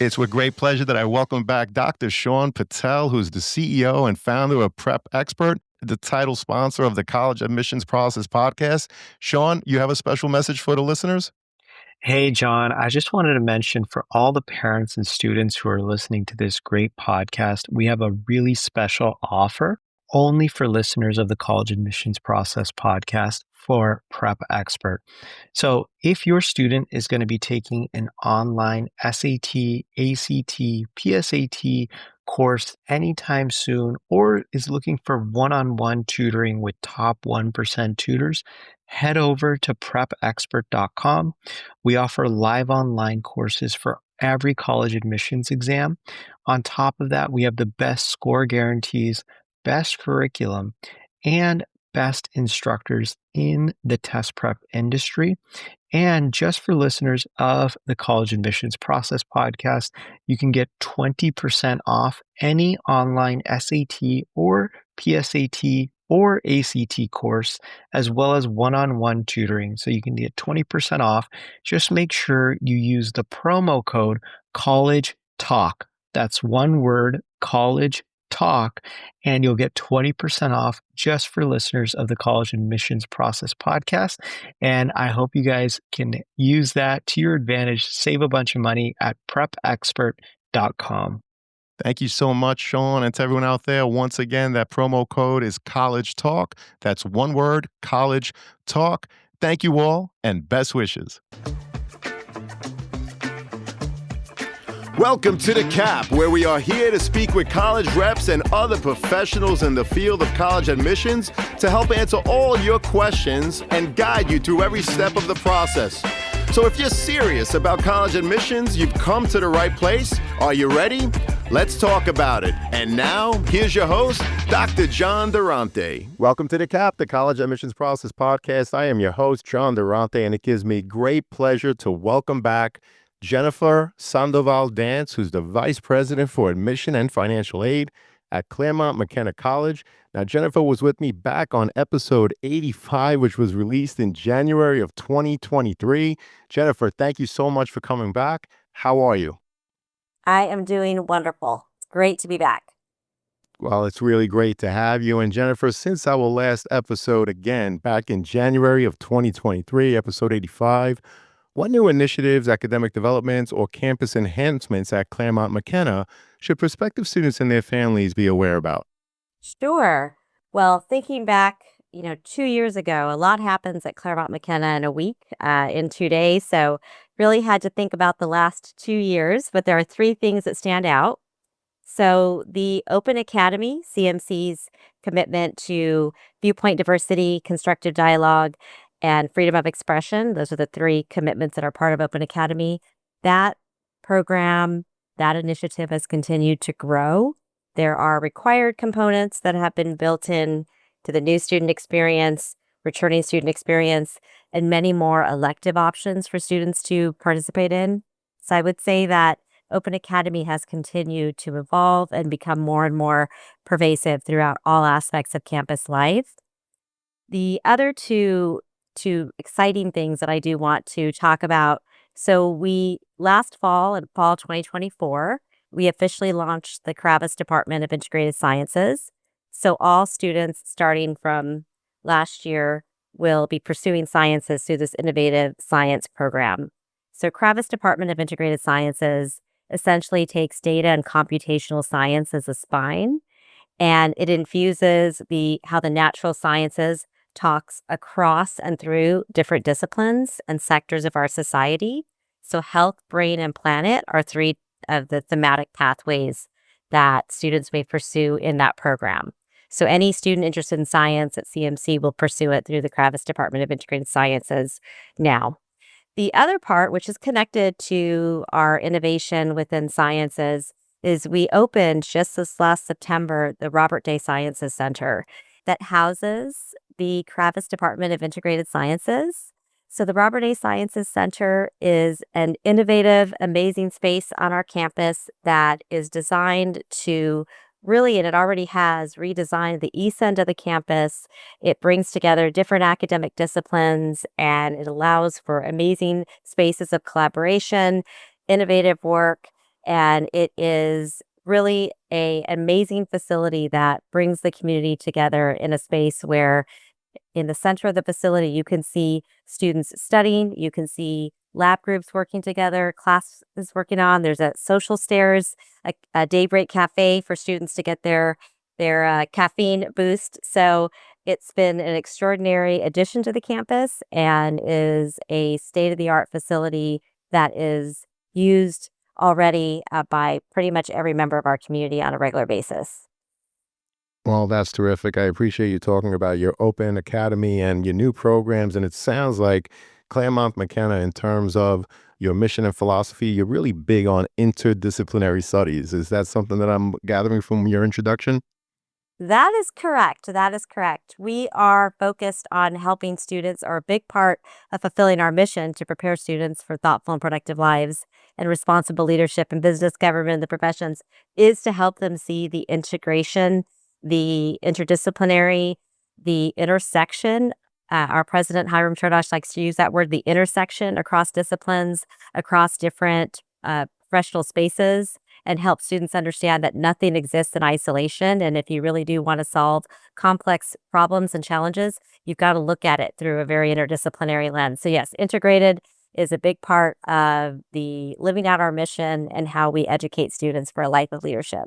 It's with great pleasure that I welcome back Dr. Sean Patel, who's the CEO and founder of Prep Expert, the title sponsor of the College Admissions Process podcast. Sean, you have a special message for the listeners? Hey, John, I just wanted to mention for all the parents and students who are listening to this great podcast, we have a really special offer only for listeners of the College Admissions Process podcast for Prep Expert. So if your student is going to be taking an online SAT, ACT, PSAT course anytime soon, or is looking for one-on-one tutoring with top 1% tutors, head over to prepexpert.com. We offer live online courses for every college admissions exam. On top of that, we have the best score guarantees, best curriculum, and best instructors in the test prep industry. And just for listeners of the College Admissions Process podcast, you can get 20% off any online SAT or PSAT or ACT course, as well as one-on-one tutoring. So you can get 20% off. Just make sure you use the promo code College Talk. That's one word, College Talk, and you'll get 20% off just for listeners of the College Admissions Process podcast. And I hope you guys can use that to your advantage, save a bunch of money at prepexpert.com. Thank you so much, Sean. And to everyone out there, once again, that promo code is College Talk. That's one word, College Talk. Thank you all, and best wishes. Welcome to The Cap, where we are here to speak with college reps and other professionals in the field of college admissions to help answer all your questions and guide you through every step of the process. So if you're serious about college admissions, you've come to the right place. Are you ready? Let's talk about it. And now, here's your host, Dr. John Durante. Welcome to The Cap, the College Admissions Process podcast. I am your host, John Durante, and it gives me great pleasure to welcome back Jennifer Sandoval-Dance, who's the Vice President for Admission and Financial Aid at Claremont McKenna College. Now, Jennifer was with me back on episode 85, which was released in January of 2023. Jennifer, thank you so much for coming back. How are you? I am doing wonderful. It's great to be back. Well, it's really great to have you. And Jennifer, since our last episode, again, back in January of 2023, episode 85, what new initiatives, academic developments, or campus enhancements at Claremont McKenna should prospective students and their families be aware about? Sure. Well, thinking back, 2 years ago, a lot happens at Claremont McKenna in a week, in 2 days. So really had to think about the last 2 years, but there are 3 things that stand out. So the Open Academy, CMC's commitment to viewpoint diversity, constructive dialogue, and freedom of expression. Those are the 3 commitments that are part of Open Academy. That program, that initiative has continued to grow. There are required components that have been built in to the new student experience, returning student experience, and many more elective options for students to participate in. So I would say that Open Academy has continued to evolve and become more and more pervasive throughout all aspects of campus life. The other two exciting things that I do want to talk about. So we last fall, in fall 2024, we officially launched the Kravis Department of Integrated Sciences. So all students starting from last year will be pursuing sciences through this innovative science program. So Kravis Department of Integrated Sciences essentially takes data and computational science as a spine, and it infuses how the natural sciences talks across and through different disciplines and sectors of our society. So health, brain, and planet are 3 of the thematic pathways that students may pursue in that program. So any student interested in science at CMC will pursue it through the Kravis Department of Integrated Sciences now. The other part, which is connected to our innovation within sciences, is we opened just this last September the Robert Day Sciences Center that houses the Kravis Department of Integrated Sciences. So the Robert A. Sciences Center is an innovative, amazing space on our campus that is designed to really, and it already has, redesigned the east end of the campus. It brings together different academic disciplines, and it allows for amazing spaces of collaboration, innovative work, And it is really an amazing facility that brings the community together in a space where in the center of the facility, you can see students studying, you can see lab groups working together, classes working on. There's a social stairs, a daybreak cafe for students to get their caffeine boost. So it's been an extraordinary addition to the campus and is a state of the art facility that is used already by pretty much every member of our community on a regular basis. Well, that's terrific. I appreciate you talking about your open academy and your new programs. And it sounds like Claremont McKenna, in terms of your mission and philosophy, you're really big on interdisciplinary studies. Is that something that I'm gathering from your introduction? That is correct. That is correct. We are focused on helping students, or a big part of fulfilling our mission to prepare students for thoughtful and productive lives and responsible leadership in business, government, and the professions is to help them see the integration, the interdisciplinary, the intersection. Our president, Hiram Cherdosh, likes to use that word, the intersection across disciplines, across different professional spaces, and help students understand that nothing exists in isolation. And if you really do want to solve complex problems and challenges, you've got to look at it through a very interdisciplinary lens. So, yes, integrated is a big part of the living out our mission and how we educate students for a life of leadership.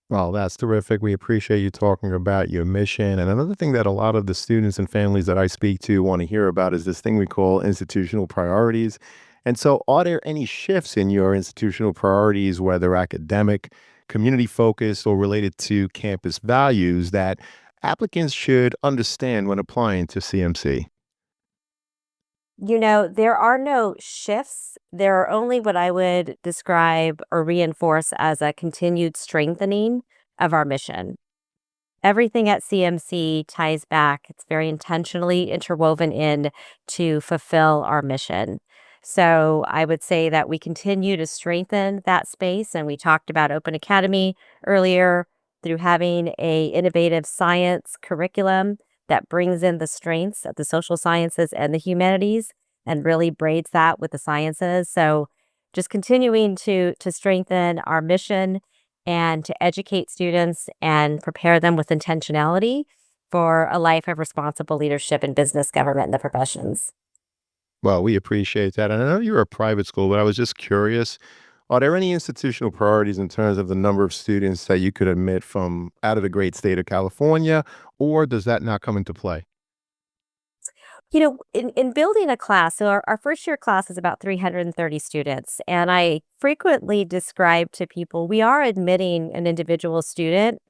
Well, that's terrific. We appreciate you talking about your mission. And another thing that a lot of the students and families that I speak to want to hear about is this thing we call institutional priorities. And so, are there any shifts in your institutional priorities, whether academic, community focused, or related to campus values, that applicants should understand when applying to CMC? There are no shifts. There are only what I would describe or reinforce as a continued strengthening of our mission. Everything at CMC ties back. It's very intentionally interwoven in to fulfill our mission. So I would say that we continue to strengthen that space. And we talked about Open Academy earlier through having a innovative science curriculum that brings in the strengths of the social sciences and the humanities and really braids that with the sciences. So just continuing to strengthen our mission and to educate students and prepare them with intentionality for a life of responsible leadership in business, government, and the professions. Well, we appreciate that. And I know you're a private school, but I was just curious. Are there any institutional priorities in terms of the number of students that you could admit from out of the great state of California, or does that not come into play? In building a class, so our first year class is about 330 students. And I frequently describe to people we are admitting an individual student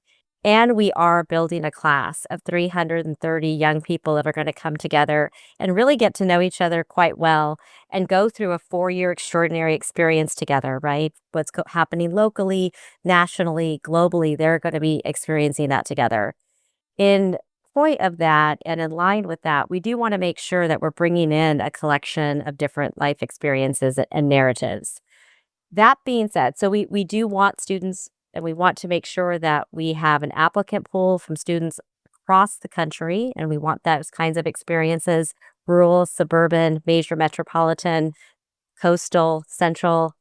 and we are building a class of 330 young people that are going to come together and really get to know each other quite well and go through a 4 year extraordinary experience together, right? Happening locally, nationally, globally, they're going to be experiencing that together. In point of that and in line with that, we do want to make sure that we're bringing in a collection of different life experiences and narratives. That being said, so we do want students and we want to make sure that we have an applicant pool from students across the country, and we want those kinds of experiences, rural, suburban, major metropolitan, coastal, central,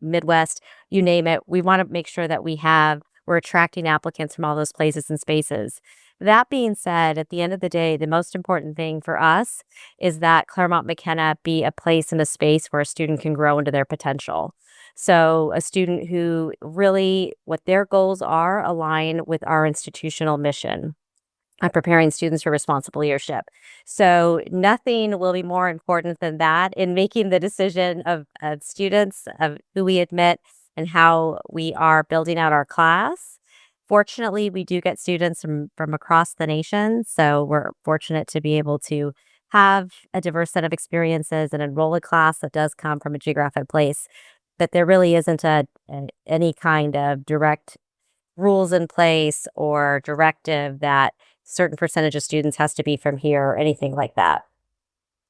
Midwest, you name it. We want to make sure that we're attracting applicants from all those places and spaces. That being said, at the end of the day, the most important thing for us is that Claremont McKenna be a place and a space where a student can grow into their potential. So a student who really what their goals are align with our institutional mission on preparing students for responsible leadership. So nothing will be more important than that in making the decision of students, of who we admit and how we are building out our class. Fortunately, we do get students from across the nation. So we're fortunate to be able to have a diverse set of experiences and enroll a class that does come from a geographic place. But there really isn't any kind of direct rules in place or directive that certain percentage of students has to be from here or anything like that.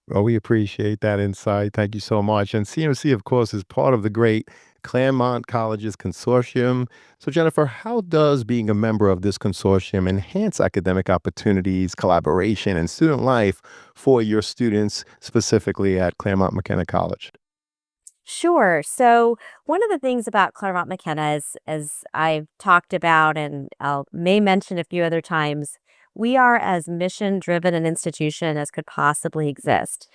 Well, we appreciate that insight. Thank you so much. And CMC, of course, is part of the great Claremont Colleges Consortium. So, Jennifer, how does being a member of this consortium enhance academic opportunities, collaboration, and student life for your students, specifically at Claremont McKenna College? Sure. So one of the things about Claremont McKenna is, as I've talked about, and I'll may mention a few other times, we are as mission driven an institution as could possibly exist.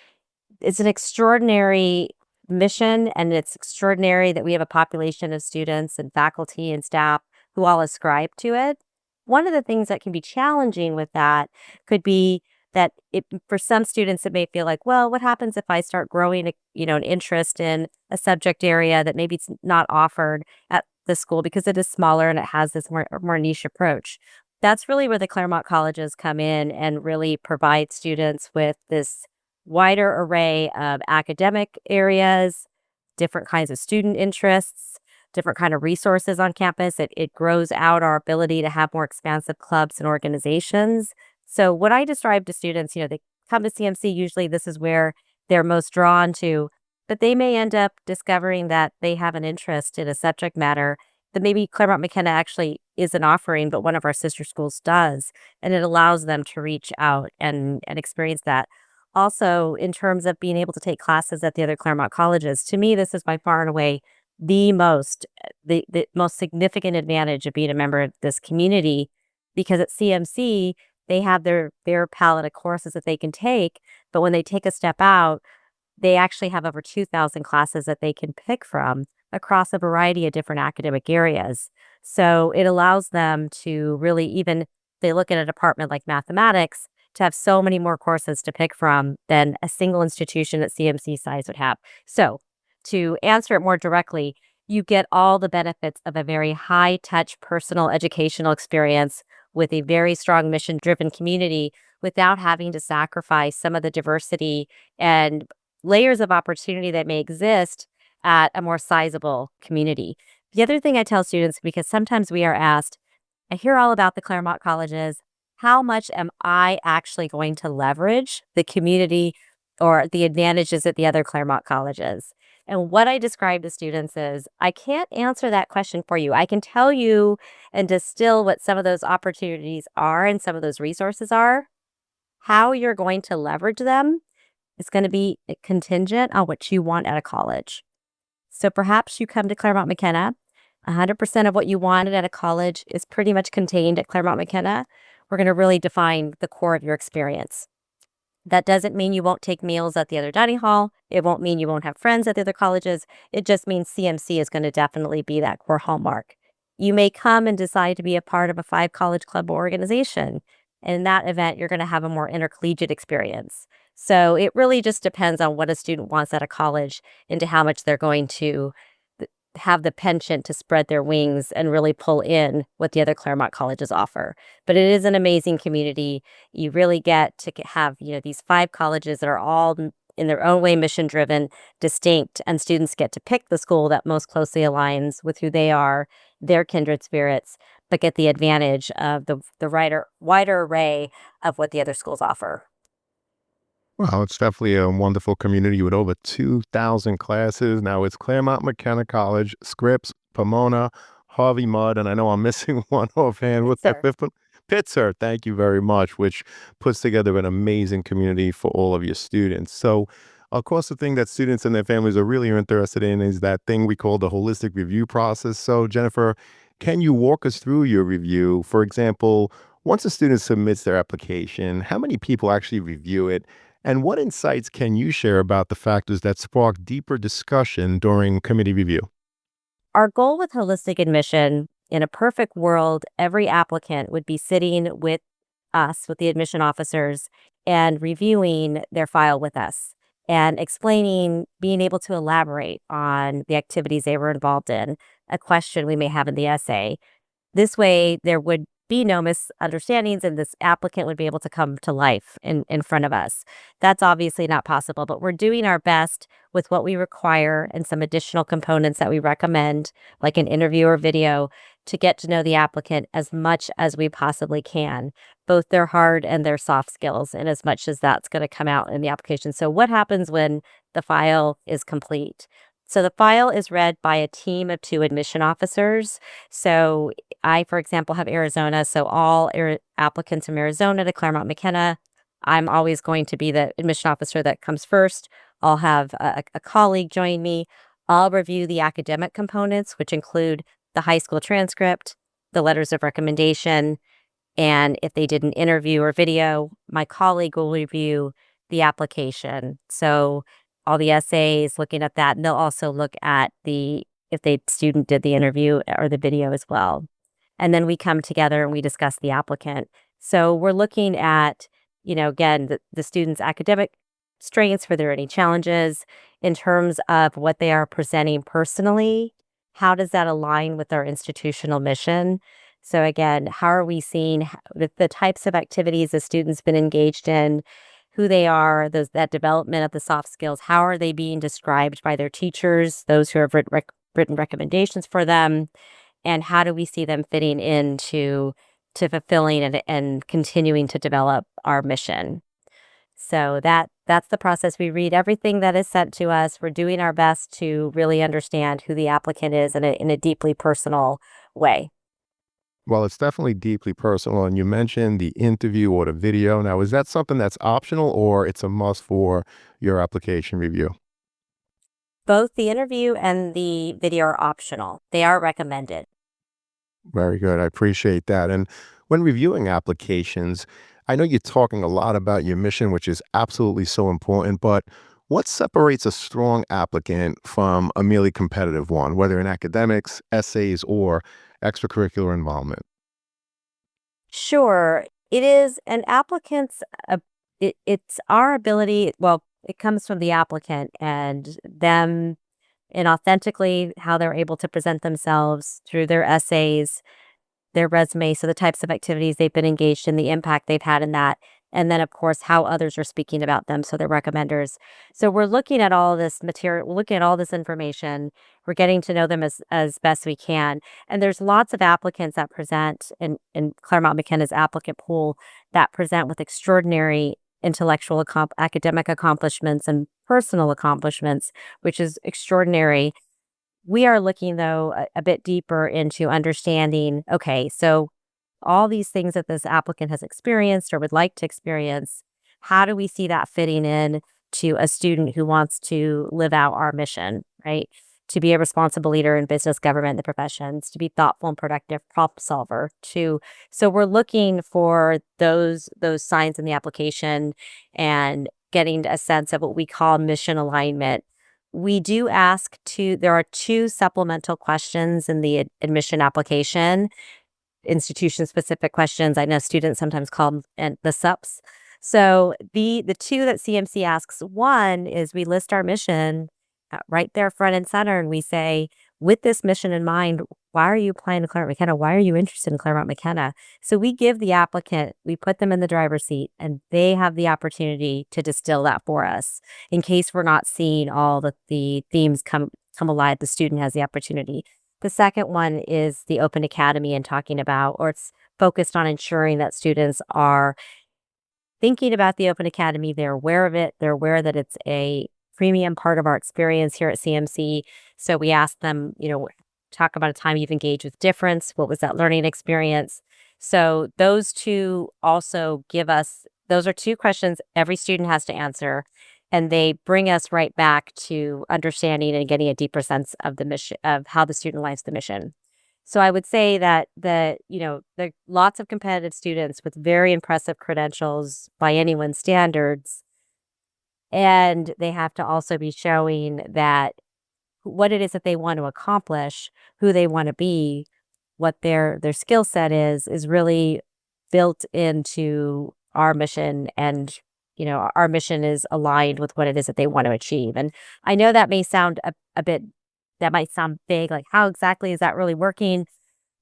It's an extraordinary mission, and it's extraordinary that we have a population of students and faculty and staff who all ascribe to it. One of the things that can be challenging with that could be that for some students it may feel like, well, what happens if I start growing an interest in a subject area that maybe it's not offered at the school because it is smaller and it has this more niche approach. That's really where the Claremont colleges come in and really provide students with this wider array of academic areas, different kinds of student interests, different kind of resources on campus. It grows out our ability to have more expansive clubs and organizations. So what I describe to students, they come to CMC, usually this is where they're most drawn to, but they may end up discovering that they have an interest in a subject matter that maybe Claremont McKenna actually isn't offering, but one of our sister schools does. And it allows them to reach out and experience that. Also, in terms of being able to take classes at the other Claremont colleges, to me, this is by far and away the most significant advantage of being a member of this community, because at CMC they have their palette of courses that they can take, but when they take a step out, they actually have over 2,000 classes that they can pick from across a variety of different academic areas. So it allows them to really, even if they look at a department like mathematics, to have so many more courses to pick from than a single institution at CMC size would have. So to answer it more directly, you get all the benefits of a very high touch personal educational experience with a very strong mission driven community without having to sacrifice some of the diversity and layers of opportunity that may exist at a more sizable community. The other thing I tell students, because sometimes we are asked, I hear all about the Claremont colleges. How much am I actually going to leverage the community or the advantages at the other Claremont colleges? And what I describe to students is, I can't answer that question for you. I can tell you and distill what some of those opportunities are and some of those resources are. How you're going to leverage them is going to be contingent on what you want at a college. So perhaps you come to Claremont McKenna. 100% of what you wanted at a college is pretty much contained at Claremont McKenna. We're going to really define the core of your experience. That doesn't mean you won't take meals at the other dining hall. It won't mean you won't have friends at the other colleges. It just means CMC is going to definitely be that core hallmark. You may come and decide to be a part of a 5 college club organization. And in that event, you're going to have a more intercollegiate experience. So it really just depends on what a student wants at a college into how much they're going to have the penchant to spread their wings and really pull in what the other Claremont colleges offer. But it is an amazing community. You really get to have, these 5 colleges that are all in their own way mission driven, distinct, and students get to pick the school that most closely aligns with who they are, their kindred spirits, but get the advantage of the wider array of what the other schools offer. Wow, it's definitely a wonderful community with over 2,000 classes. Now it's Claremont McKenna College, Scripps, Pomona, Harvey Mudd, and I know I'm missing one offhand. What's that Sir. fifth one? Pitzer, thank you very much, which puts together an amazing community for all of your students. So, of course, the thing that students and their families are really interested in is that thing we call the holistic review process. So, Jennifer, can you walk us through your review? For example, once a student submits their application, how many people actually review it? And what insights can you share about the factors that spark deeper discussion during committee review? Our goal with holistic admission, in a perfect world, every applicant would be sitting with us, with the admission officers, and reviewing their file with us and explaining, being able to elaborate on the activities they were involved in, a question we may have in the essay. This way, there would be no misunderstandings, and this applicant would be able to come to life in front of us. That's obviously not possible, but we're doing our best with what we require and some additional components that we recommend, like an interview or video, to get to know the applicant as much as we possibly can, both their hard and their soft skills, and as much as that's going to come out in the application. So, what happens when the file is complete? So the file is read by a team of 2 admission officers. So I, for example, have Arizona. So all applicants from Arizona to Claremont McKenna, I'm always going to be the admission officer that comes first. I'll have a colleague join me. I'll review the academic components, which include the high school transcript, the letters of recommendation, and if they did an interview or video, my colleague will review the application. So all the essays, looking at that, and they'll also look at the if the student did the interview or the video as well. And then we come together and we discuss the applicant. So we're looking at, again, the student's academic strengths, for there are any challenges in terms of what they are presenting personally. How does that align with our institutional mission? So again, how are we seeing the types of activities the student's been engaged in, who they are, that development of the soft skills, how are they being described by their teachers, those who have written recommendations for them, and how do we see them fitting into fulfilling and continuing to develop our mission. So that's the process. We read everything that is sent to us. We're doing our best to really understand who the applicant is in a deeply personal way. Well, it's definitely deeply personal. And you mentioned the interview or the video. Now, is that something that's optional or it's a must for your application review? Both the interview and the video are optional. They are recommended. Very good. I appreciate that. And when reviewing applications, I know you're talking a lot about your mission, which is absolutely so important, but what separates a strong applicant from a merely competitive one, whether in academics, essays, or extracurricular involvement? Sure. It is an applicant's, it's our ability, well, it comes from the applicant and them and authentically how they're able to present themselves through their essays, their resume, so the types of activities they've been engaged in, the impact they've had in that, and then, of course, how others are speaking about them, so they're recommenders. So we're looking at all this material, we're looking at all this information, we're getting to know them as best we can, and there's lots of applicants that present in Claremont McKenna's applicant pool that present with extraordinary intellectual academic accomplishments and personal accomplishments, which is extraordinary. We are looking, though, a bit deeper into understanding, okay, so all these things that this applicant has experienced or would like to experience, how do we see that fitting in to a student who wants to live out our mission, right? To be a responsible leader in business, government, and the professions, to be thoughtful and productive problem solver, so we're looking for those signs in the application and getting a sense of what we call mission alignment. We do there are two supplemental questions in the admission application, institution specific questions. I know students sometimes call them the SUPs. So the two that CMC asks, one is we list our mission right there front and center, and we say, with this mission in mind, why are you applying to Claremont McKenna? Why are you interested in Claremont McKenna? So we give the applicant, we put them in the driver's seat, and they have the opportunity to distill that for us. In case we're not seeing all the themes come alive, the student has the opportunity. The second one is the Open Academy and talking about, or it's focused on ensuring that students are thinking about the Open Academy. They're aware of it. They're aware that it's a premium part of our experience here at CMC. So we ask them, talk about a time you've engaged with difference. What was that learning experience? So those two also those are two questions every student has to answer. And they bring us right back to understanding and getting a deeper sense of the mission, of how the student aligns the mission. So I would say that there are lots of competitive students with very impressive credentials by anyone's standards. And they have to also be showing that what it is that they want to accomplish, who they want to be, what their skill set is really built into our mission. And our mission is aligned with what it is that they want to achieve. And I know that may sound that might sound vague, like how exactly is that really working?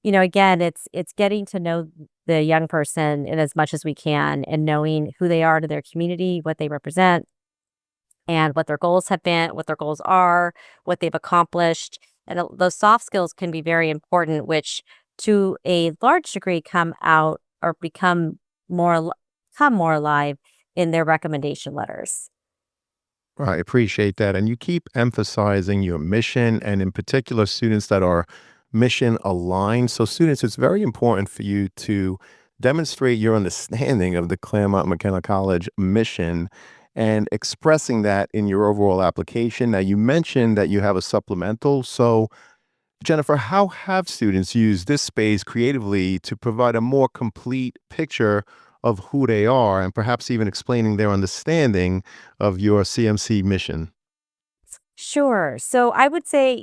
Again, it's getting to know the young person in as much as we can and knowing who they are to their community, what they represent, and what their goals have been, what their goals are, what they've accomplished. And those soft skills can be very important, which to a large degree come out or become more alive in their recommendation letters. I appreciate that. And you keep emphasizing your mission and in particular students that are mission aligned. So students, it's very important for you to demonstrate your understanding of the Claremont McKenna College mission and expressing that in your overall application. Now, you mentioned that you have a supplemental. So, Jennifer, how have students used this space creatively to provide a more complete picture of who they are and perhaps even explaining their understanding of your CMC mission? Sure. So I would say,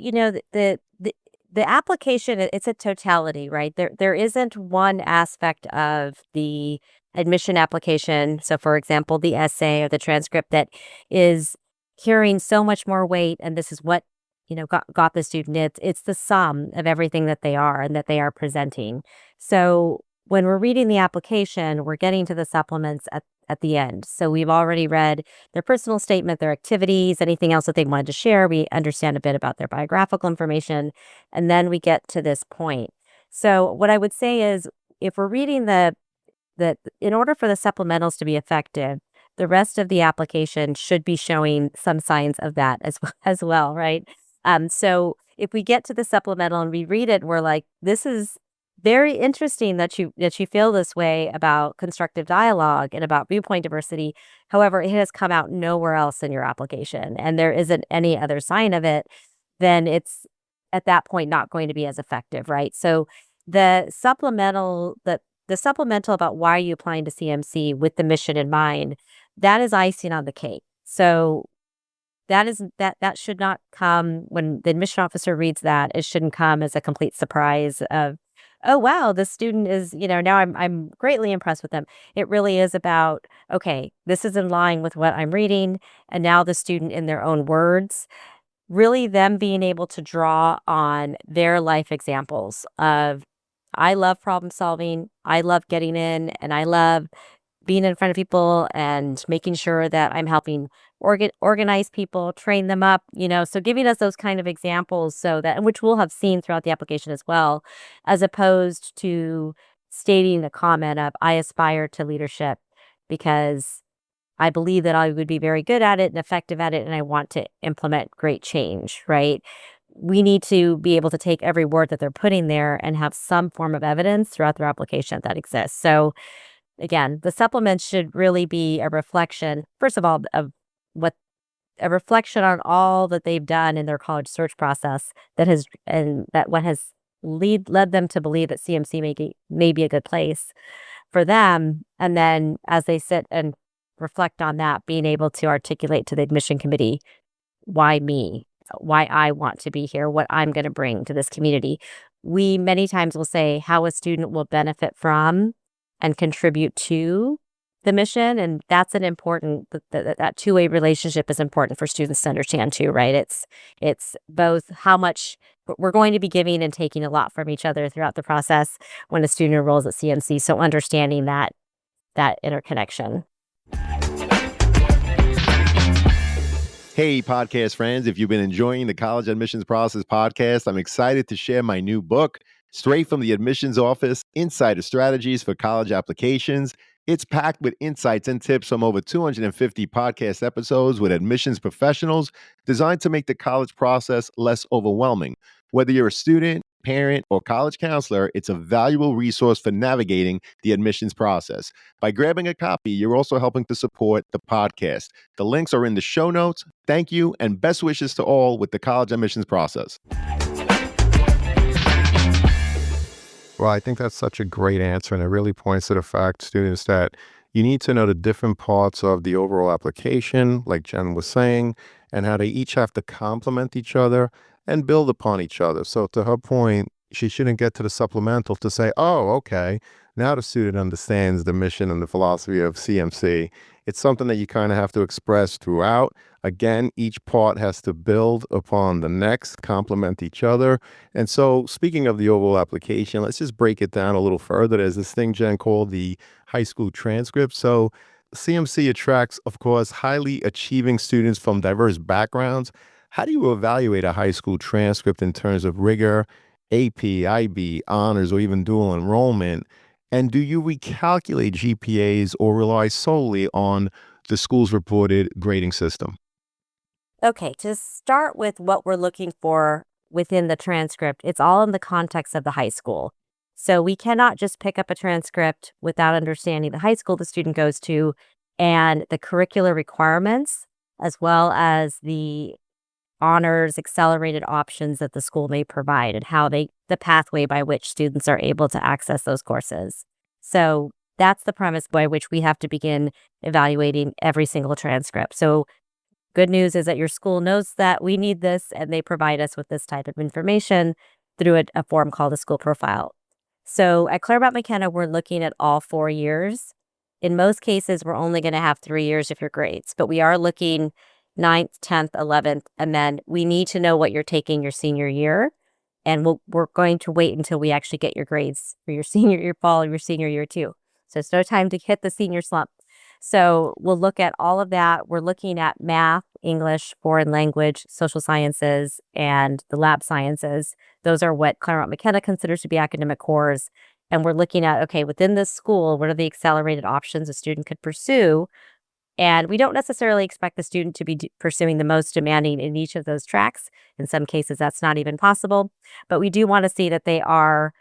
the application, it's a totality, right? There isn't one aspect of the admission application. So for example, the essay or the transcript that is carrying so much more weight, and this is what, got the student. It's the sum of everything that they are and that they are presenting. So when we're reading the application, we're getting to the supplements at the end. So we've already read their personal statement, their activities, anything else that they wanted to share. We understand a bit about their biographical information, and then we get to this point. So what I would say is, if we're reading in order for the supplementals to be effective, the rest of the application should be showing some signs of that as well, right? So if we get to the supplemental and we read it, we're like, this is very interesting that you feel this way about constructive dialogue and about viewpoint diversity. However, it has come out nowhere else in your application, and there isn't any other sign of it, then it's at that point not going to be as effective, right? So the supplemental about why are you applying to CMC with the mission in mind, that is icing on the cake. So that should not come when the admission officer reads that. It shouldn't come as a complete surprise of, oh wow, this student is, now I'm greatly impressed with them. It really is about, okay, this is in line with what I'm reading, and now the student in their own words, really them being able to draw on their life examples of, I love problem solving, I love getting in, and I love being in front of people and making sure that I'm helping organize people, train them up, so giving us those kind of examples, so that, which we'll have seen throughout the application as well, as opposed to stating the comment of, I aspire to leadership because I believe that I would be very good at it and effective at it, and I want to implement great change, right? We need to be able to take every word that they're putting there and have some form of evidence throughout their application that exists. So again, the supplements should really be a reflection, first of all, of what a reflection on all that they've done in their college search process, that what has led them to believe that CMC may be a good place for them. And then as they sit and reflect on that, being able to articulate to the admission committee, why me? Why I want to be here, what I'm going to bring to this community. We many times will say how a student will benefit from and contribute to the mission, and that's an important that two-way relationship is important for students to understand too, right? It's both how much we're going to be giving and taking a lot from each other throughout the process when a student enrolls at CMC. So understanding that interconnection. Hey, podcast friends, if you've been enjoying the College Admissions Process podcast, I'm excited to share my new book, Straight from the Admissions Office, Insider Strategies for College Applications. It's packed with insights and tips from over 250 podcast episodes with admissions professionals designed to make the college process less overwhelming. Whether you're a student, parent, or college counselor, it's a valuable resource for navigating the admissions process. By grabbing a copy, you're also helping to support the podcast. The links are in the show notes. Thank you, and best wishes to all with the college admissions process. Well, I think that's such a great answer, and it really points to the fact, students, that you need to know the different parts of the overall application, like Jen was saying, and how they each have to complement each other and build upon each other. So to her point, she shouldn't get to the supplemental to say, oh, okay, now the student understands the mission and the philosophy of CMC. It's something that you kind of have to express throughout. Again, each part has to build upon the next, complement each other. And so, speaking of the overall application, let's just break it down a little further. There's this thing, Jen, called the high school transcript. So, CMC attracts, of course, highly achieving students from diverse backgrounds. How do you evaluate a high school transcript in terms of rigor, AP, IB, honors, or even dual enrollment? And do you recalculate GPAs or rely solely on the school's reported grading system? Okay, to start with what we're looking for within the transcript, it's all in the context of the high school. So we cannot just pick up a transcript without understanding the high school the student goes to and the curricular requirements, as well as the honors accelerated options that the school may provide and the pathway by which students are able to access those courses. So that's the premise by which we have to begin evaluating every single transcript. So good news is that your school knows that we need this and they provide us with this type of information through a form called a school profile. So at Claremont McKenna, we're looking at all 4 years. In most cases, we're only going to have 3 years of your grades, but we are looking ninth, 10th, 11th, and then we need to know what you're taking your senior year. And we're going to wait until we actually get your grades for your senior year, fall, your senior year too. So it's no time to hit the senior slump. So we'll look at all of that. We're looking at math, English, foreign language, social sciences, and the lab sciences. Those are what Claremont McKenna considers to be academic cores. And we're looking at, okay, within this school, what are the accelerated options a student could pursue? And we don't necessarily expect the student to be pursuing the most demanding in each of those tracks. In some cases, that's not even possible. But we do want to see that they are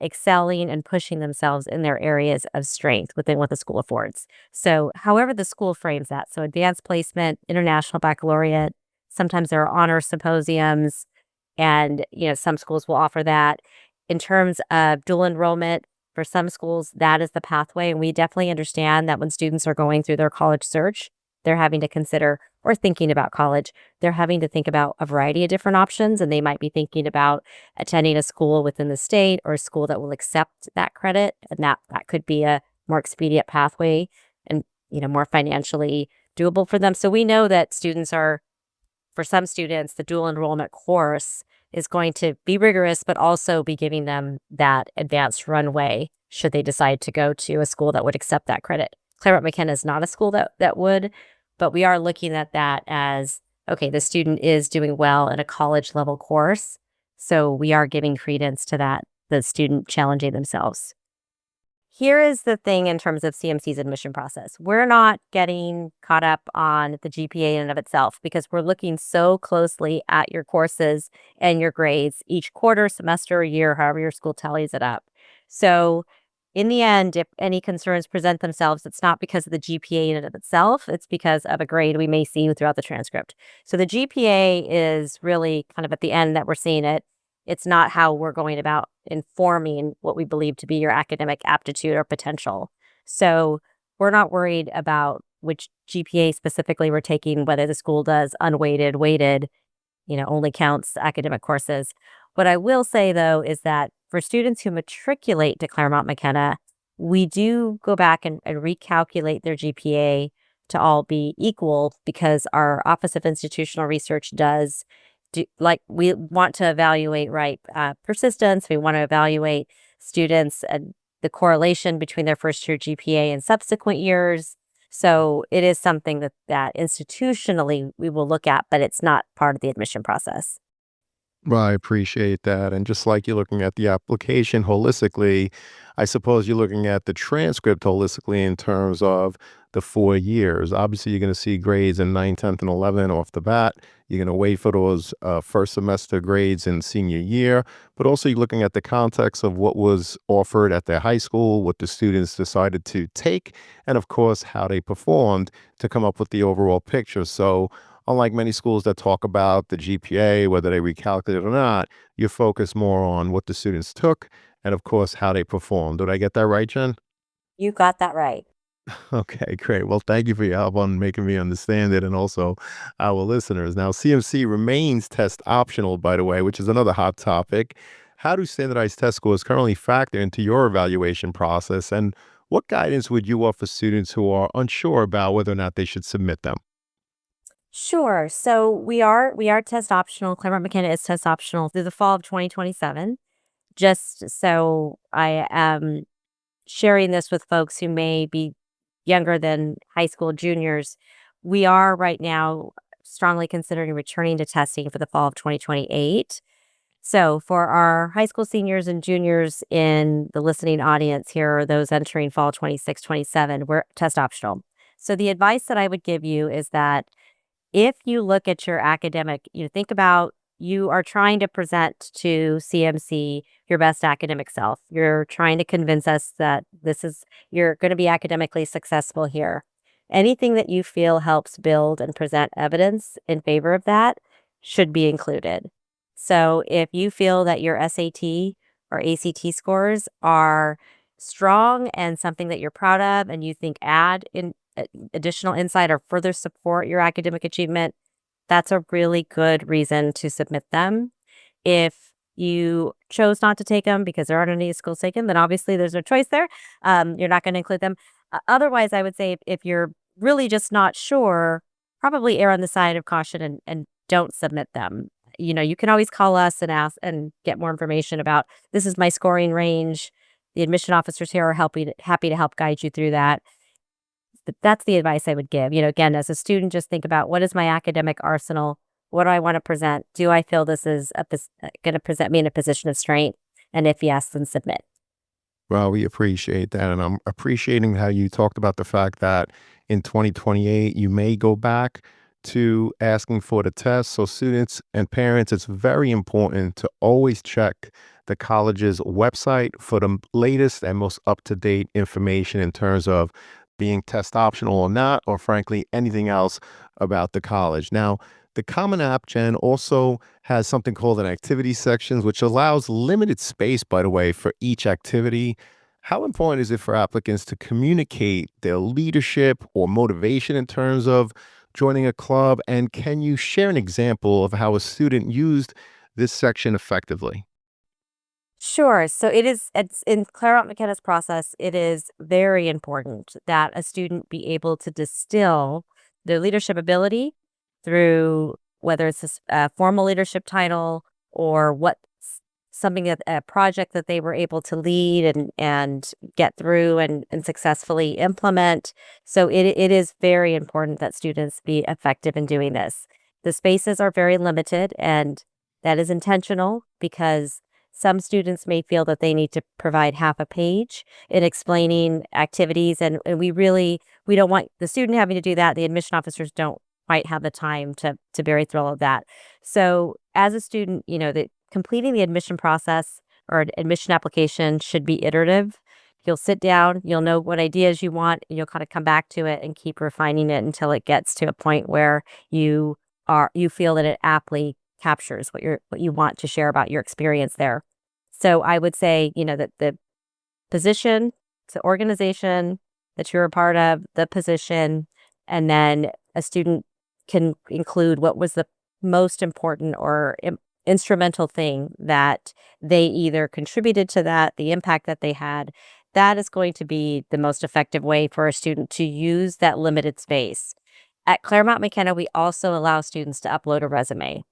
excelling and pushing themselves in their areas of strength within what the school affords. So however the school frames that, so advanced placement, international baccalaureate, sometimes there are honor symposiums, and some schools will offer that. In terms of dual enrollment, for some schools, that is the pathway. And we definitely understand that when students are going through their college search, they're having to consider or thinking about college, they're having to think about a variety of different options. And they might be thinking about attending a school within the state or a school that will accept that credit. And that could be a more expedient pathway and, more financially doable for them. So we know that for some students, the dual enrollment course is going to be rigorous, but also be giving them that advanced runway should they decide to go to a school that would accept that credit. Claremont McKenna is not a school that would, but we are looking at that as, okay, the student is doing well in a college level course. So we are giving credence to that, the student challenging themselves. Here is the thing in terms of CMC's admission process. We're not getting caught up on the GPA in and of itself because we're looking so closely at your courses and your grades each quarter, semester, year, however your school tallies it up. So in the end, if any concerns present themselves, it's not because of the GPA in and of itself. It's because of a grade we may see throughout the transcript. So the GPA is really kind of at the end that we're seeing it. It's not how we're going about informing what we believe to be your academic aptitude or potential. So we're not worried about which GPA specifically we're taking, whether the school does unweighted, weighted, only counts academic courses. What I will say, though, is that for students who matriculate to Claremont McKenna, we do go back and recalculate their GPA to all be equal because our Office of Institutional Research does we want to evaluate persistence. We want to evaluate students and the correlation between their first year GPA and subsequent years. So it is something that institutionally we will look at, but it's not part of the admission process. Well, I appreciate that. And just like you're looking at the application holistically, I suppose you're looking at the transcript holistically in terms of the 4 years. Obviously, you're going to see grades in 9, 10th, and 11 off the bat. You're going to wait for those first semester grades in senior year, but also you're looking at the context of what was offered at their high school, what the students decided to take, and of course, how they performed to come up with the overall picture. So unlike many schools that talk about the GPA, whether they recalculate it or not, you focus more on what the students took and, of course, how they performed. Did I get that right, Jen? You got that right. Okay, great. Well, thank you for your help on making me understand it and also our listeners. Now, CMC remains test optional, by the way, which is another hot topic. How do standardized test scores currently factor into your evaluation process? And what guidance would you offer students who are unsure about whether or not they should submit them? Sure. So we are test optional. Claremont McKenna is test optional through the fall of 2027. Just so I am sharing this with folks who may be younger than high school juniors, we are right now strongly considering returning to testing for the fall of 2028. So for our high school seniors and juniors in the listening audience here, or those entering fall 26, 27, we're test optional. So the advice that I would give you is that if you look at your academic, think about you are trying to present to CMC your best academic self. You're trying to convince us that you're going to be academically successful here. anything that you feel helps build and present evidence in favor of that should be included. So if you feel that your SAT or ACT scores are strong and something that you're proud of and you think add in additional insight or further support your academic achievement, that's a really good reason to submit them. If you chose not to take them because there aren't any schools taken, then obviously there's no choice there. You're not going to include them. Otherwise, I would say if you're really just not sure, probably err on the side of caution and don't submit them. You can always call us and ask and get more information about this is my scoring range. The admission officers here are happy to help guide you through that. But that's the advice I would give. Again, as a student, just think about what is my academic arsenal? What do I want to present? Do I feel this is going to present me in a position of strength? And if yes, then submit. Well, we appreciate that. And I'm appreciating how you talked about the fact that in 2028, you may go back to asking for the test. So, students and parents, it's very important to always check the college's website for the latest and most up to date information in terms of being test optional or not, or frankly, anything else about the college. Now, the Common App, Jen, also has something called an activity sections, which allows limited space, by the way, for each activity. How important is it for applicants to communicate their leadership or motivation in terms of joining a club? And can you share an example of how a student used this section effectively? Sure. So it's in Claremont McKenna's process, it is very important that a student be able to distill their leadership ability through whether it's a formal leadership title or something that a project that they were able to lead and get through and successfully implement. So it is very important that students be effective in doing this. The spaces are very limited, and that is intentional because some students may feel that they need to provide half a page in explaining activities, and we don't want the student having to do that. The admission officers don't quite have the time to bury through all of that. So as a student, that completing the admission process or an admission application should be iterative. You'll sit down, you'll know what ideas you want, and you'll kind of come back to it and keep refining it until it gets to a point where you feel that it aptly captures what you want to share about your experience there. So I would say, that the position, the organization that you're a part of, the position, and then a student can include what was the most important or instrumental thing that they either contributed to that, the impact that they had. That is going to be the most effective way for a student to use that limited space. At Claremont McKenna, we also allow students to upload a resume.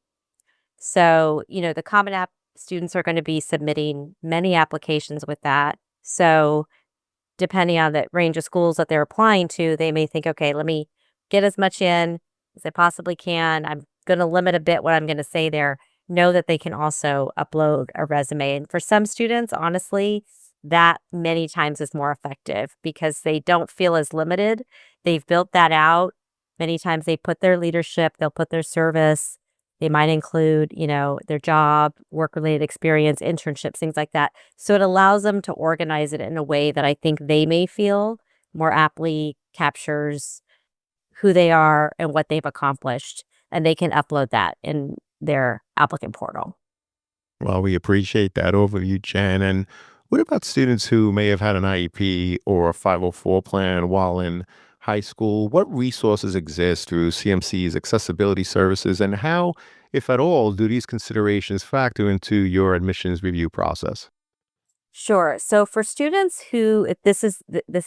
So, the Common App students are going to be submitting many applications with that. So, depending on the range of schools that they're applying to, they may think, okay, let me get as much in as I possibly can. I'm going to limit a bit what I'm going to say there. Know that they can also upload a resume. And for some students, honestly, that many times is more effective because they don't feel as limited. They've built that out. Many times they put their leadership, they'll put their service. They might include, their job, work-related experience, internships, things like that. So it allows them to organize it in a way that I think they may feel more aptly captures who they are and what they've accomplished. And they can upload that in their applicant portal. Well, we appreciate that overview, Jen. And what about students who may have had an IEP or a 504 plan while in high school? What resources exist through CMC's accessibility services, and how, if at all, do these considerations factor into your admissions review process? Sure. So for students who, if this is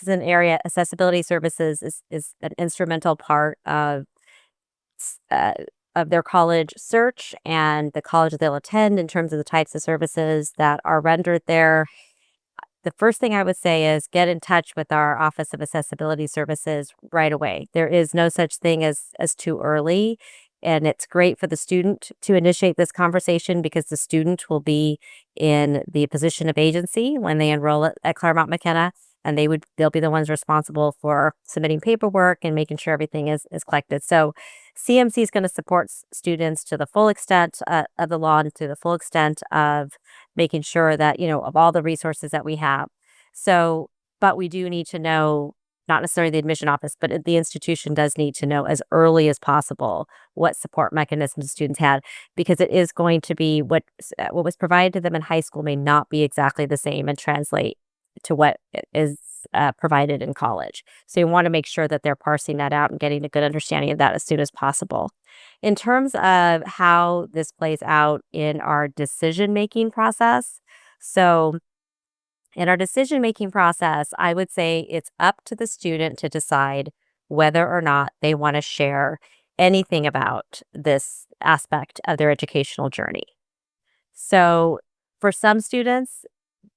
an area, accessibility services is an instrumental part uh, of their college search and the college that they'll attend in terms of the types of services that are rendered there. The first thing I would say is get in touch with our Office of Accessibility Services right away. There is no such thing as too early. And it's great for the student to initiate this conversation because the student will be in the position of agency when they enroll at Claremont McKenna. And they'll be the ones responsible for submitting paperwork and making sure everything is collected. So CMC is going to support students to the full extent of the law and to the full extent of making sure that, of all the resources that we have. So, but we do need to know not necessarily the admission office, but the institution does need to know as early as possible what support mechanisms students had, because it is going to be what was provided to them in high school may not be exactly the same and translate to what is provided in college. So you want to make sure that they're parsing that out and getting a good understanding of that as soon as possible. In terms of how this plays out in our decision making process, so in our decision making process, I would say it's up to the student to decide whether or not they want to share anything about this aspect of their educational journey. So, for some students,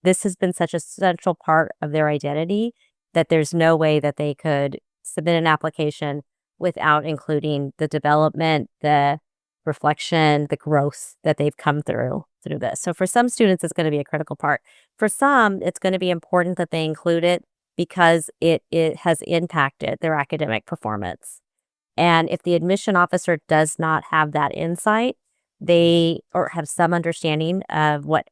this has been such a central part of their identity that there's no way that they could submit an application without including the development, the reflection, the growth that they've come through this. So for some students, it's going to be a critical part. For some, it's going to be important that they include it because it has impacted their academic performance. And if the admission officer does not have that insight, they or have some understanding of what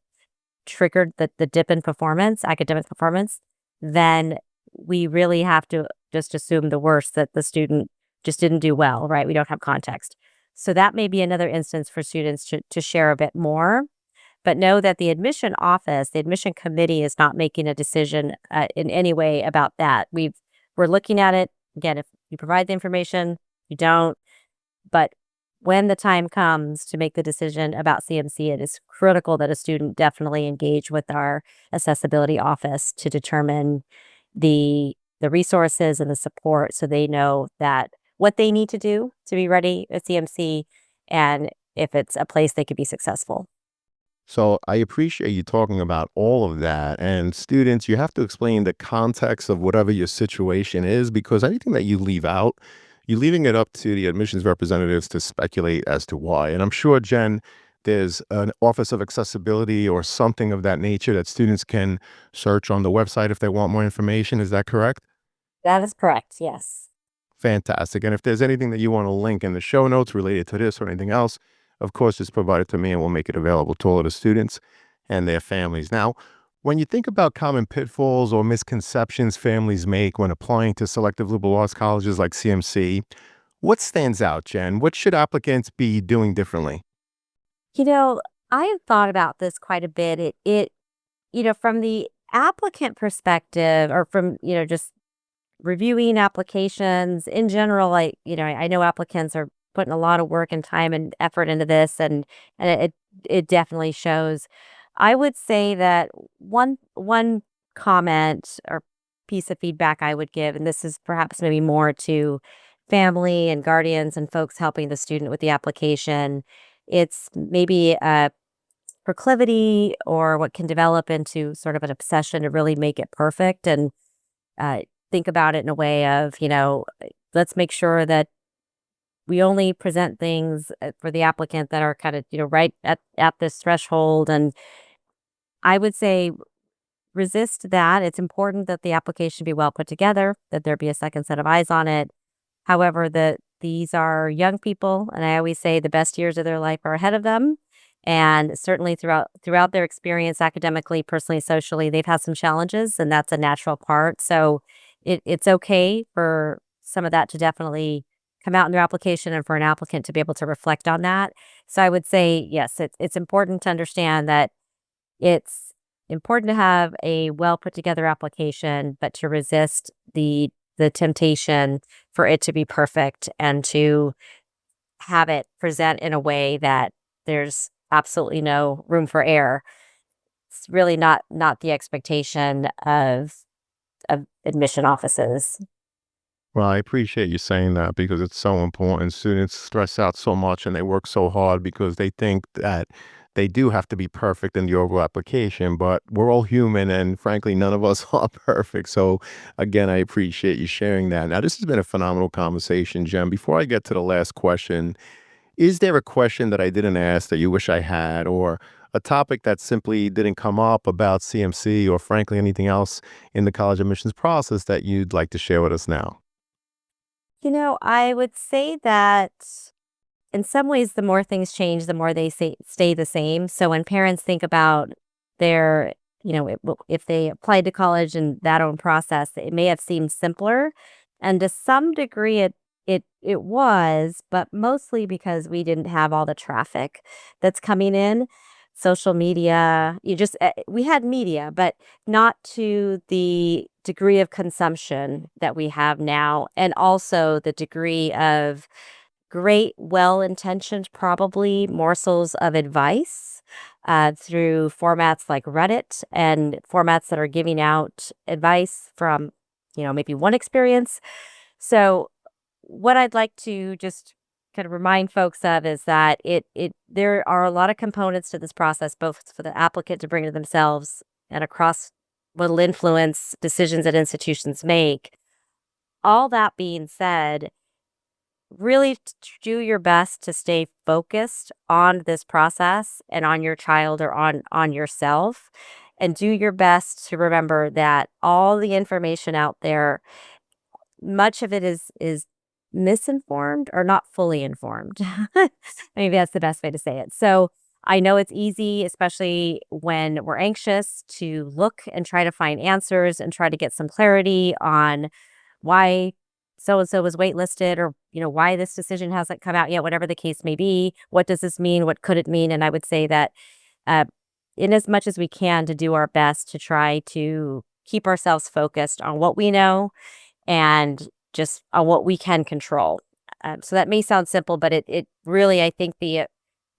triggered the dip in performance, academic performance, then we really have to just assume the worst, that the student just didn't do well, right? We don't have context. So that may be another instance for students to share a bit more, but know that the admission office, the admission committee is not making a decision in any way about that. We're looking at it. Again, if you provide the information, you don't. But when the time comes to make the decision about CMC, it is critical that a student definitely engage with our accessibility office to determine the resources and the support so they know that what they need to do to be ready at CMC and if it's a place they could be successful. So I appreciate you talking about all of that. And students, you have to explain the context of whatever your situation is, because anything that you leave out, you're leaving it up to the admissions representatives to speculate as to why. And I'm sure, Jen, there's an Office of Accessibility or something of that nature that students can search on the website if they want more information. Is that correct? That is correct. Yes. Fantastic. And if there's anything that you want to link in the show notes related to this or anything else, of course, just provide it to me and we'll make it available to all of the students and their families. Now, when you think about common pitfalls or misconceptions families make when applying to selective liberal arts colleges like CMC, what stands out, Jen? What should applicants be doing differently? You know, I have thought about this quite a bit. From the applicant perspective or from, just reviewing applications in general, I know applicants are putting a lot of work and time and effort into this, and it definitely shows. I would say that one comment or piece of feedback I would give, and this is perhaps maybe more to family and guardians and folks helping the student with the application. It's maybe a proclivity or what can develop into sort of an obsession to really make it perfect and uh, think about it in a way of, let's make sure that we only present things for the applicant that are kind of, right at this threshold. And I would say resist that. It's important that the application be well put together, that there be a second set of eyes on it. However, these are young people, and I always say the best years of their life are ahead of them. And certainly throughout their experience academically, personally, socially, they've had some challenges, and that's a natural part. So it's okay for some of that to definitely come out in their application and for an applicant to be able to reflect on that. So I would say, yes, it's important to understand that it's important to have a well put together application, but to resist the temptation for it to be perfect and to have it present in a way that there's absolutely no room for error. It's really not the expectation of admission offices. Well, I appreciate you saying that because it's so important. Students stress out so much and they work so hard because they think that they do have to be perfect in the overall application, but we're all human and frankly, none of us are perfect. So again, I appreciate you sharing that. Now, this has been a phenomenal conversation, Jen. Before I get to the last question, is there a question that I didn't ask that you wish I had, or a topic that simply didn't come up about CMC or frankly anything else in the college admissions process that you'd like to share with us now? I would say that in some ways, the more things change, the more they stay the same. So when parents think about their if they applied to college and that own process, it may have seemed simpler. And to some degree, it was, but mostly because we didn't have all the traffic that's coming in. Social media, we had media, but not to the degree of consumption that we have now, and also the degree of great, well-intentioned, probably morsels of advice through formats like Reddit and formats that are giving out advice from, maybe one experience. So, what I'd like to just kind of remind folks of is that there are a lot of components to this process, both for the applicant to bring to themselves and across what'll influence decisions that institutions make. All that being said, really do your best to stay focused on this process and on your child or on yourself, and do your best to remember that all the information out there, much of it is misinformed or not fully informed. Maybe that's the best way to say it. So I know it's easy, especially when we're anxious, to look and try to find answers and try to get some clarity on why so and so was waitlisted, or why this decision hasn't come out yet, whatever the case may be. What does this mean? What could it mean? And I would say that uh, in as much as we can, to do our best to try to keep ourselves focused on what we know and just on what we can control. So that may sound simple, but it really, I think the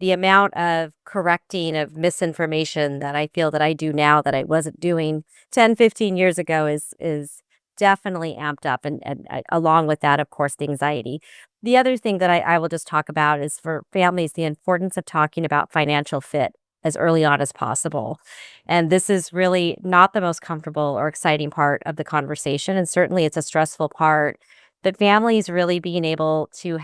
amount of correcting of misinformation that I feel that I do now that I wasn't doing 10, 15 years ago is definitely amped up. And along with that, of course, the anxiety. The other thing that I will just talk about is, for families, the importance of talking about financial fit as early on as possible. And this is really not the most comfortable or exciting part of the conversation. And certainly it's a stressful part. But families really being able to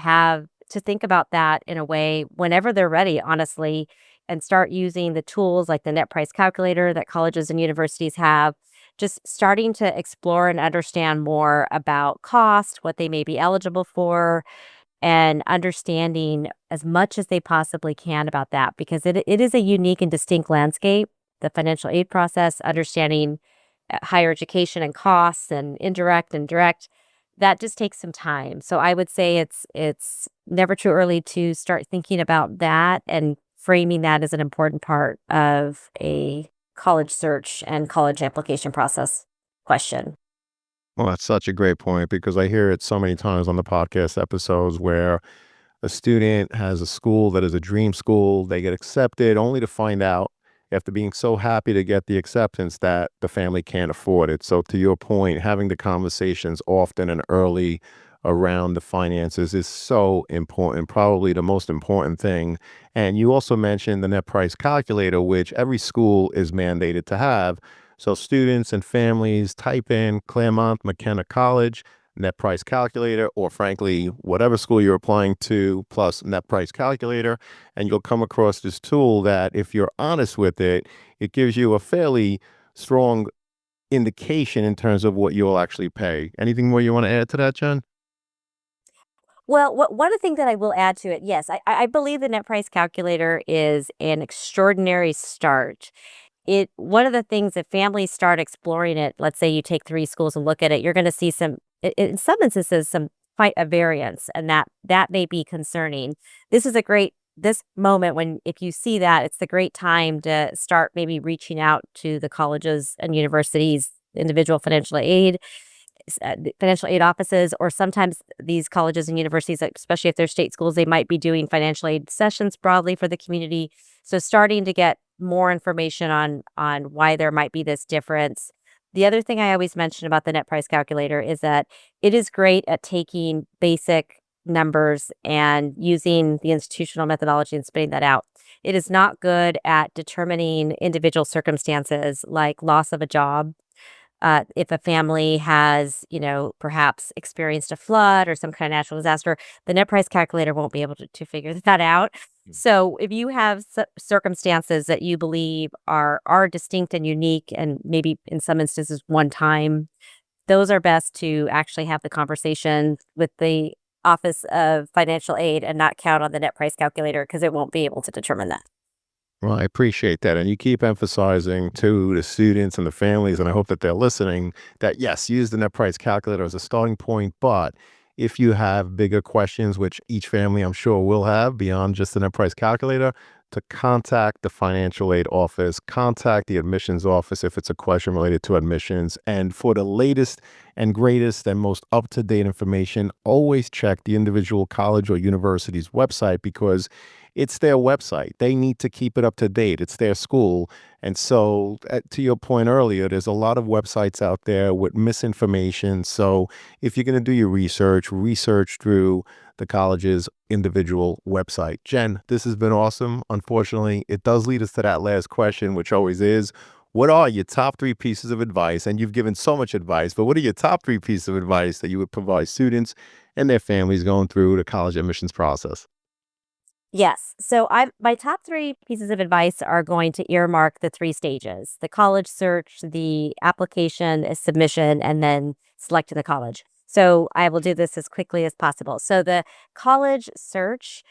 think about that in a way whenever they're ready, honestly, and start using the tools like the net price calculator that colleges and universities have, just starting to explore and understand more about cost, what they may be eligible for, and understanding as much as they possibly can about that, because it is a unique and distinct landscape, the financial aid process, understanding higher education and costs and indirect and direct. That just takes some time. So I would say it's never too early to start thinking about that and framing that as an important part of a college search and college application process question. Well, that's such a great point because I hear it so many times on the podcast episodes where a student has a school that is a dream school, they get accepted only to find out after being so happy to get the acceptance that the family can't afford it. So to your point, having the conversations often and early around the finances is so important, probably the most important thing. And you also mentioned the net price calculator, which every school is mandated to have. So students and families type in Claremont McKenna College net price calculator, or frankly, whatever school you're applying to, plus net price calculator, and you'll come across this tool that, if you're honest with it, it gives you a fairly strong indication in terms of what you'll actually pay. Anything more you want to add to that, Jen? Well, one of the things that I will add to it, yes, I believe the net price calculator is an extraordinary start. One of the things, if families start exploring it, let's say you take 3 schools and look at it, you're gonna see in some instances, some quite a variance, and that may be concerning. This moment, when if you see that, it's the great time to start maybe reaching out to the colleges and universities, individual financial aid offices, or sometimes these colleges and universities, like, especially if they're state schools, they might be doing financial aid sessions broadly for the community. So starting to get more information on why there might be this difference. The other thing I always mention about the net price calculator is that it is great at taking basic numbers and using the institutional methodology and spitting that out. It is not good at determining individual circumstances like loss of a job. If a family has, perhaps experienced a flood or some kind of natural disaster, the net price calculator won't be able to figure that out. So if you have circumstances that you believe are distinct and unique, and maybe in some instances one time, those are best to actually have the conversation with the Office of Financial Aid and not count on the net price calculator, because it won't be able to determine that. Well, I appreciate that. And you keep emphasizing to the students and the families, and I hope that they're listening, that yes, use the net price calculator as a starting point. But if you have bigger questions, which each family I'm sure will have beyond just the net price calculator, to contact the financial aid office, contact the admissions office if it's a question related to admissions. And for the latest and greatest and most up to date information, always check the individual college or university's website because it's their website. They need to keep it up to date. It's their school. And so, to your point earlier, there's a lot of websites out there with misinformation. So, if you're going to do your research, research through the college's individual website. Jen, this has been awesome. Unfortunately, it does lead us to that last question, which always is, what are your top three pieces of advice? And you've given so much advice, but what are your top three pieces of advice that you would provide students and their families going through the college admissions process? Yes. So my top three pieces of advice are going to earmark the three stages: the college search, the application, submission, and then selecting the college. So I will do this as quickly as possible. So the college search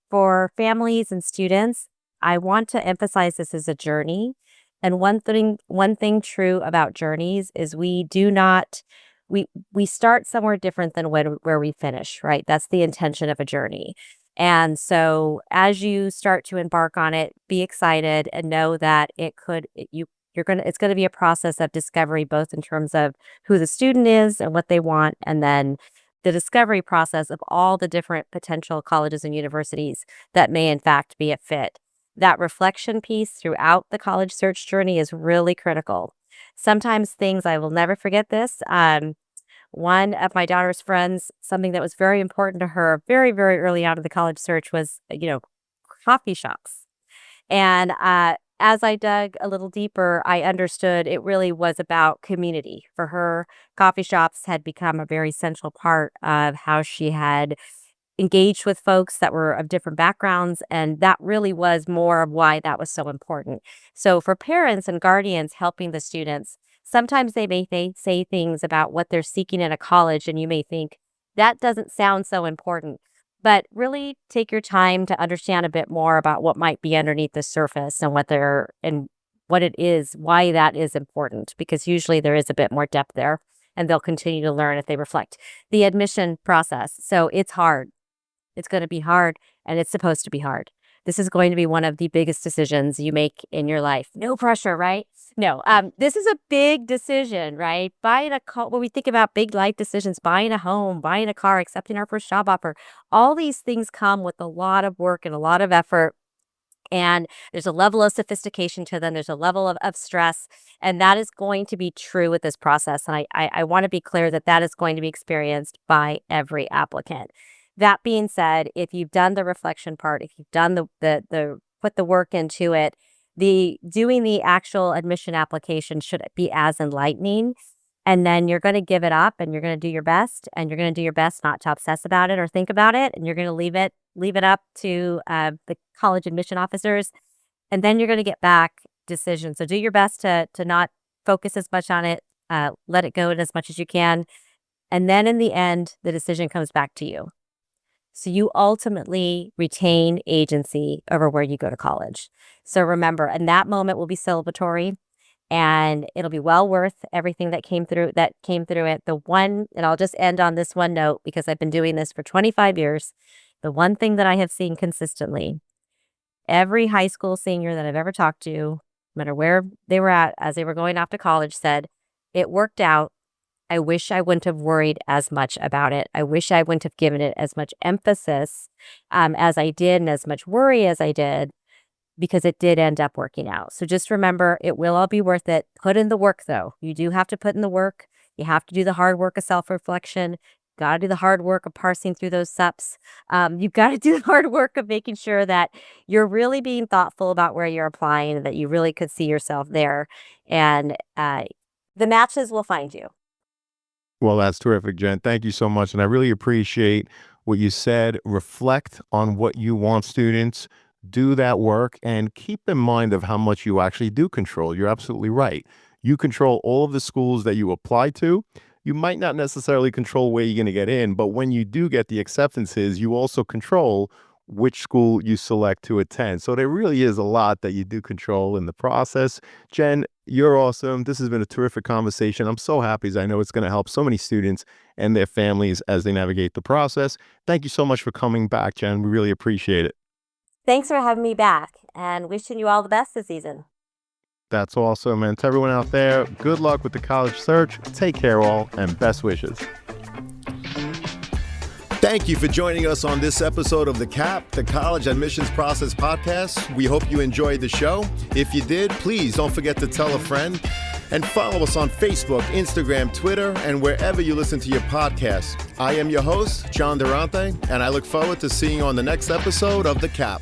for families and students, I want to emphasize this as a journey. And one thing true about journeys is we start somewhere different than where we finish, right? That's the intention of a journey. And so as you start to embark on it, be excited and know that it's going to be a process of discovery, both in terms of who the student is and what they want, and then the discovery process of all the different potential colleges and universities that may in fact be a fit. That reflection piece throughout the college search journey is really critical. Sometimes things, I will never forget this. One of my daughter's friends, something that was very important to her very, very early on in the college search was, coffee shops. And as I dug a little deeper, I understood it really was about community. For her, coffee shops had become a very central part of how she had engaged with folks that were of different backgrounds. And that really was more of why that was so important. So for parents and guardians helping the students, sometimes they may say things about what they're seeking in a college, and you may think that doesn't sound so important. But really take your time to understand a bit more about what might be underneath the surface and what it is, why that is important, because usually there is a bit more depth there and they'll continue to learn if they reflect. The admission process. So it's hard. It's going to be hard, and it's supposed to be hard. This is going to be one of the biggest decisions you make in your life. No pressure, right? No, this is a big decision, right? Buying a car, when we think about big life decisions, buying a home, buying a car, accepting our first job offer, all these things come with a lot of work and a lot of effort. And there's a level of sophistication to them. There's a level of stress. And that is going to be true with this process. And I want to be clear that that is going to be experienced by every applicant. That being said, if you've done the reflection part, if you've done the put the work into it, the doing the actual admission application should be as enlightening. And then you're going to give it up and you're going to do your best, and you're going to do your best not to obsess about it or think about it. And you're going to leave it up to the college admission officers. And then you're going to get back decisions. So do your best to not focus as much on it. Let it go in as much as you can. And then in the end, the decision comes back to you. So you ultimately retain agency over where you go to college. So remember, and that moment will be celebratory, and it'll be well worth everything that came through it. And I'll just end on this one note because I've been doing this for 25 years. The one thing that I have seen consistently, every high school senior that I've ever talked to, no matter where they were at as they were going off to college, said, it worked out. I wish I wouldn't have worried as much about it. I wish I wouldn't have given it as much emphasis as I did and as much worry as I did, because it did end up working out. So just remember, it will all be worth it. Put in the work, though. You do have to put in the work. You have to do the hard work of self-reflection. Got to do the hard work of parsing through those SUPs. You've got to do the hard work of making sure that you're really being thoughtful about where you're applying and that you really could see yourself there. And the matches will find you. Well, that's terrific, Jen. Thank you so much. And I really appreciate what you said. Reflect on what you want students, do that work, and keep in mind of how much you actually do control. You're absolutely right. You control all of the schools that you apply to. You might not necessarily control where you're going to get in, but when you do get the acceptances, you also control which school you select to attend. So there really is a lot that you do control in the process. Jen, you're awesome. This has been a terrific conversation. I'm so happy as I know it's going to help so many students and their families as they navigate the process. Thank you so much for coming back, Jen. We really appreciate it. Thanks for having me back, and wishing you all the best this season. That's awesome. And to everyone out there, good luck with the college search. Take care all, and best wishes. Thank you for joining us on this episode of The CAP, the College Admissions Process Podcast. We hope you enjoyed the show. If you did, please don't forget to tell a friend and follow us on Facebook, Instagram, Twitter, and wherever you listen to your podcasts. I am your host, John Durante, and I look forward to seeing you on the next episode of The CAP.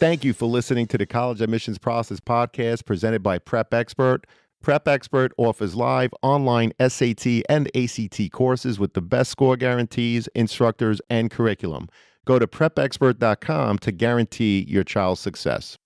Thank you for listening to the College Admissions Process Podcast presented by Prep Expert. Prep Expert offers live online SAT and ACT courses with the best score guarantees, instructors, and curriculum. Go to prepexpert.com to guarantee your child's success.